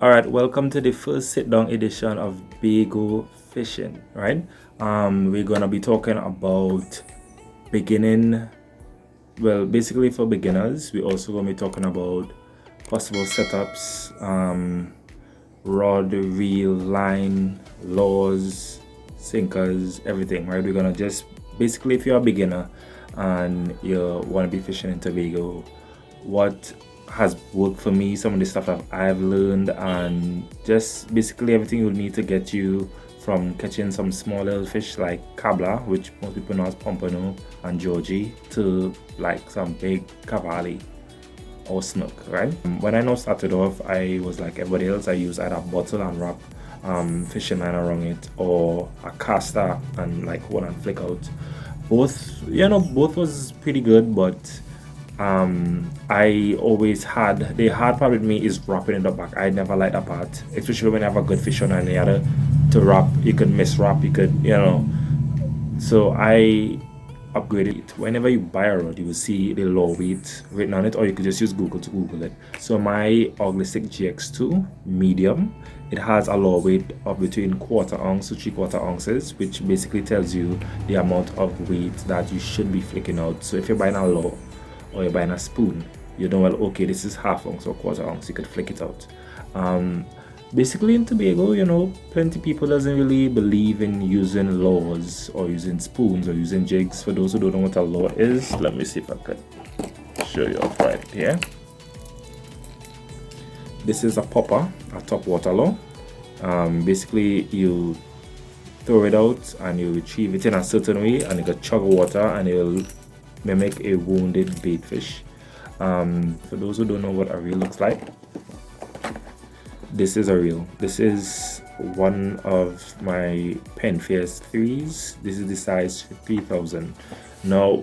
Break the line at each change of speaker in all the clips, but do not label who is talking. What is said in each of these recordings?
Alright, welcome to the first sit-down edition of Tobago Fishing, right? We're gonna be talking about beginning, well, basically for beginners. We're also gonna be talking about possible setups, rod, reel, line, lures, sinkers, everything, right? We're gonna just, basically if you're a beginner and you wanna be fishing in Tobago, what has worked for me, some of the stuff that I've learned, and just basically everything you'll need to get you from catching some small little fish like Kabla, which most people know as Pompano and Georgie, to like some big Cavalli or snook, right? When I now started off, I was like everybody else. I used either a bottle and wrap fishing line around it, or a caster and like hold and flick out. Both was pretty good, but I always had the hard part with me is wrapping it up back. I never like that part, especially when I have a good fish on and the other to wrap. You could miswrap, so I upgraded it. Whenever you buy a rod, you will see the low weight written on it, or you could just use Google to Google it. So my Oglistic GX2 medium, it has a low weight of between quarter ounce to 3/4 ounces, which basically tells you the amount of weight that you should be flicking out. So if you're buying a low or you're buying a spoon, you know, well, okay, this is half ounce or quarter ounce, you could flick it out. Basically in Tobago, plenty people doesn't really believe in using lures or using spoons or using jigs. For those who don't know what a lure is, let me see if I could show you off right here. This is a popper, a top water lure. Basically you throw it out and you retrieve it in a certain way, and it will chug water and it will mimic a wounded bait fish. For those who don't know what a reel looks like, this is a reel. This is one of my Penn Fierce 3s. This is the size 3000. Now,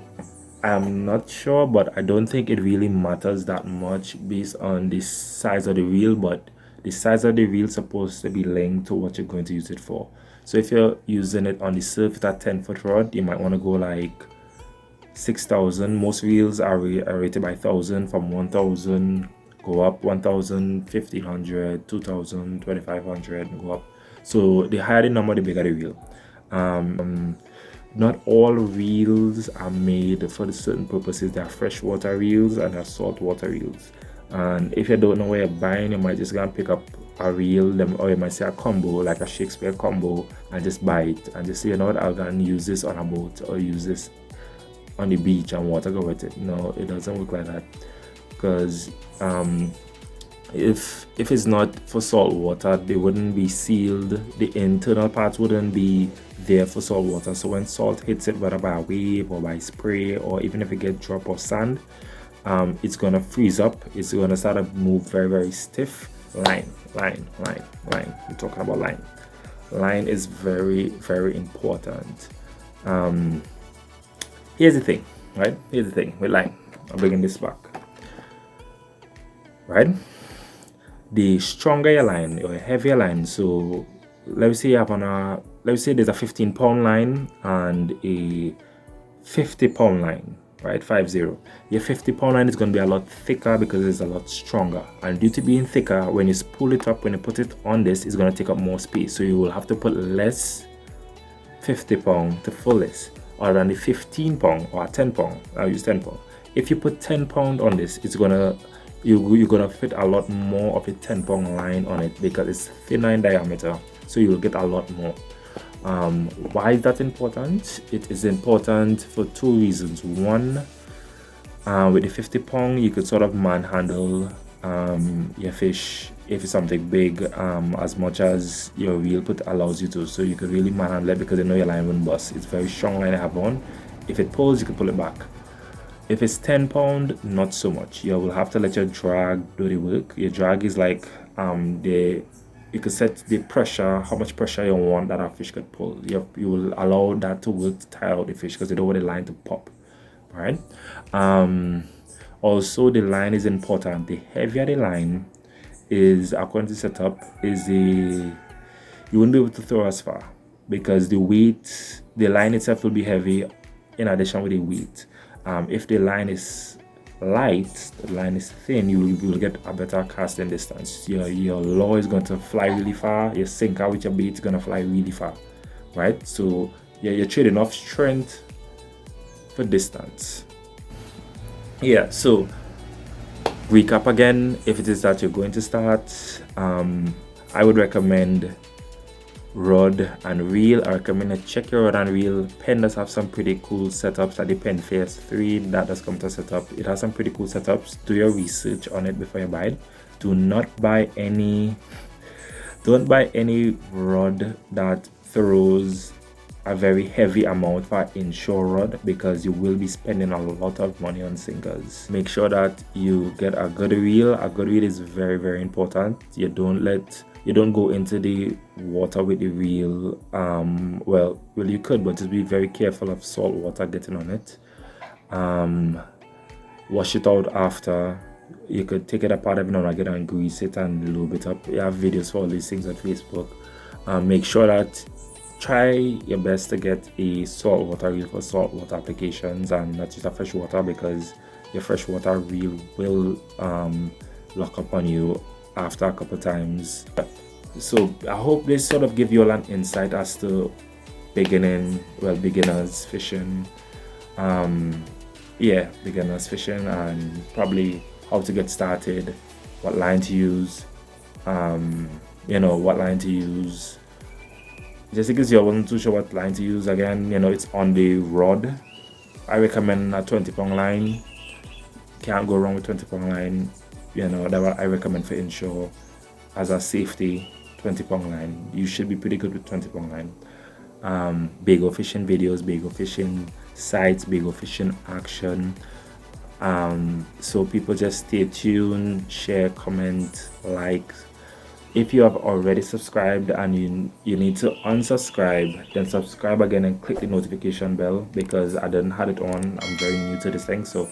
I'm not sure, but I don't think it really matters that much based on the size of the reel, but the size of the reel is supposed to be linked to what you're going to use it for. So if you're using it on the surface at 10-foot rod, you might want to go like 6,000. Most reels are rated by 1,000, from 1,000 go up, 1,000, 1,500, 2,000, 2,500 go up. So the higher the number, the bigger the reel. Not all reels are made for the certain purposes. There are freshwater reels and there are saltwater reels. And if you don't know where you're buying, you might just go and pick up a reel, or you might say a combo, like a Shakespeare combo, and just buy it and just say, you know what, I'll go and use this on a boat or use this on the beach and water go with it. No, it doesn't work like that, because if it's not for salt water, they wouldn't be sealed. The internal parts wouldn't be there for salt water. So when salt hits it, whether by a wave or by spray, or even if it gets drop or sand, it's gonna freeze up. It's gonna start to move very, very stiff. Line. We're talking about line. Line is very, very important. Here's the thing, right? Here's the thing with line. I'm bringing this back, right? The stronger your line or heavier line, so let's say there's a 15-pound line and a 50-pound line, right? 50. Your 50-pound line is going to be a lot thicker because it's a lot stronger, and due to being thicker, when you pull it up, when you put it on this, it's going to take up more space. So you will have to put less 50-pound to fill this, or than the 15-pound or 10-pound. I'll use 10-pound. If you put 10-pound on this, it's gonna you're gonna fit a lot more of a 10-pound line on it because it's thinner in diameter, so you'll get a lot more. Why is that important? It is important for two reasons. One, with the 50-pound, you could sort of manhandle your fish if it's something big, as much as your reel put allows you to. So you could really manhandle it because you know your line won't bust. It's very strong line to have on. If it pulls, you can pull it back. If it's 10-pound, not so much. You will have to let your drag do the work. Your drag is like you could set the pressure, how much pressure you want that a fish could pull. You will allow that to work to tire out the fish because you don't want the line to pop, right? Also, the line is important. The heavier the line is, according to setup, you won't be able to throw as far because the line itself will be heavy in addition with the weight. If the line is light, the line is thin, you will get a better casting distance. Your lure is going to fly really far, your sinker with your bait is going to fly really far, right? So yeah, you're trading off strength for distance. Yeah, so recap again, if it is that you're going to start, I would recommend rod and reel. I recommend to check your rod and reel. Penn does have some pretty cool setups, like the Penn Fierce 3 that does come to setup. It has some pretty cool setups. Do your research on it before you buy it. Don't buy any rod that throws a very heavy amount for Inshore rod, because you will be spending a lot of money on sinkers. Make sure that you get a good reel. A good reel is very, very important. You don't go into the water with the reel. Well, you could, but just be very careful of salt water getting on it. Wash it out after. You could take it apart every now and again and grease it and lube it up. You have videos for all these things on Facebook. Make sure that try your best to get a saltwater reel for saltwater applications and not just a freshwater, because your freshwater reel will lock up on you after a couple times. So I hope this sort of give you all an insight as to beginners fishing. Beginners fishing, and probably how to get started, what line to use, what line to use. Just in case you wasn't too sure what line to use, again, it's on the rod. I recommend a 20-pound line. Can't go wrong with 20-pound line. That what I recommend for Inshore as a safety. 20-pound line. You should be pretty good with 20-pound line. Bago fishing videos, bago fishing sites, bago fishing action. So people just stay tuned, share, comment, like. If you have already subscribed and you need to unsubscribe, then subscribe again and click the notification bell, because I didn't have it on. I'm very new to this thing. So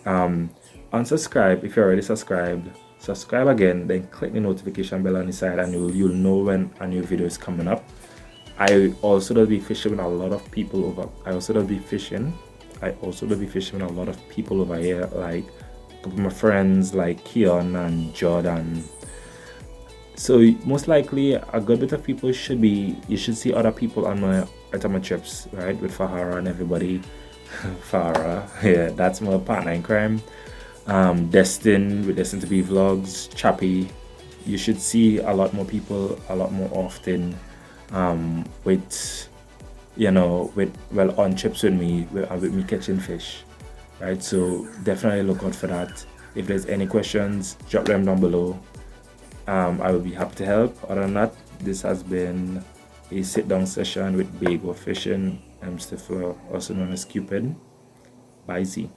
unsubscribe if you're already subscribed. Subscribe again, then click the notification bell on the side, and you'll know when a new video is coming up. I also do be fishing with a lot of people over. I also do be fishing with a lot of people over here, like a couple of my friends like Keon and Jordan. So most likely a good bit of people you should see other people on my trips, right? With Farah and everybody. Farah, yeah, that's my partner in crime. Destin with Destin to Be Vlogs, Chappie. You should see a lot more people a lot more often, on trips with me, with me catching fish, right? So definitely look out for that. If there's any questions, drop them down below. I will be happy to help. Other than that, this has been a sit-down session with Bago Fishing, M.Stifler, also known as Cupid. Bye, Z.